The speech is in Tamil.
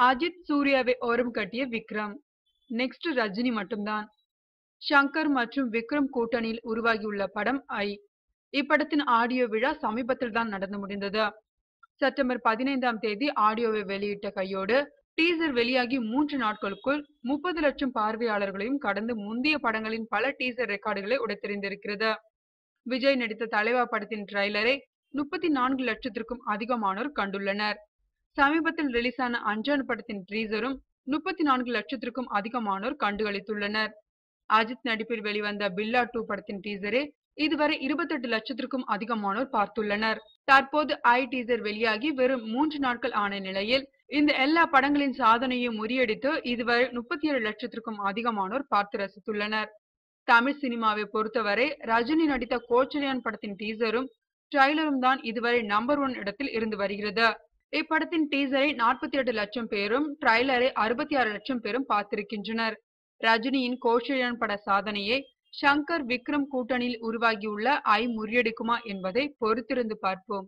அஜித் சூர்யாவை ஓரம் கட்டிய விக்ரம். நெக்ஸ்ட் ரஜினி மட்டும்தான். ஷங்கர் மற்றும் விக்ரம் கூட்டணியில் உருவாகியுள்ள படம் ஐ. இப்படத்தின் ஆடியோ விழா சமீபத்தில் தான் நடந்து முடிந்தது. செப்டம்பர் 15ஆம் தேதி ஆடியோவை வெளியிட்ட கையோடு டீசர் வெளியாகி 3 நாட்களுக்குள் 30 லட்சம் பார்வையாளர்களையும் கடந்து முந்தைய படங்களின் பல டீசர் ரெக்கார்டுகளை உடைத்தெறிந்திருக்கிறது. விஜய் நடித்த தலைவா படத்தின் ட்ரைலரை 34 லட்சத்திற்கும் அதிகமானோர் கண்டுள்ளனர். சமீபத்தில் ரிலீஸான அஞ்சான் படத்தின் டீசரும் 34 லட்சத்திற்கும் அதிகமானோர் கண்டுகளித்துள்ளனர். அஜித் நடிப்பில் வெளிவந்த பில்லா 2 படத்தின் டீசரே இதுவரை 28 லட்சத்திற்கும் அதிகமானோர் பார்த்துள்ளனர். தற்போது ஐ டீசர் வெளியாகி வெறும் 3 நாட்கள் ஆன நிலையில் இந்த எல்லா படங்களின் சாதனையும் முறியடித்து இதுவரை 37 லட்சத்திற்கும் அதிகமானோர் பார்த்து ரசித்துள்ளனர். தமிழ் சினிமாவை பொறுத்தவரை ரஜினி நடித்த கோச்சலியான் படத்தின் டீசரும் ட்ரைலரும் தான் இதுவரை நம்பர் 1 இடத்தில் இருந்து வருகிறது. இப்படத்தின் டீசரை 48 லட்சம் பேரும் ட்ரைலரை 66 லட்சம் பேரும் பார்த்திருக்கின்றனர். ரஜினியின் கோச்சலியான் பட சாதனையை ஷங்கர் விக்ரம் கூட்டணியில் உருவாகியுள்ள ஐ முறியடிக்குமா என்பதை பொறுத்திருந்து பார்ப்போம்.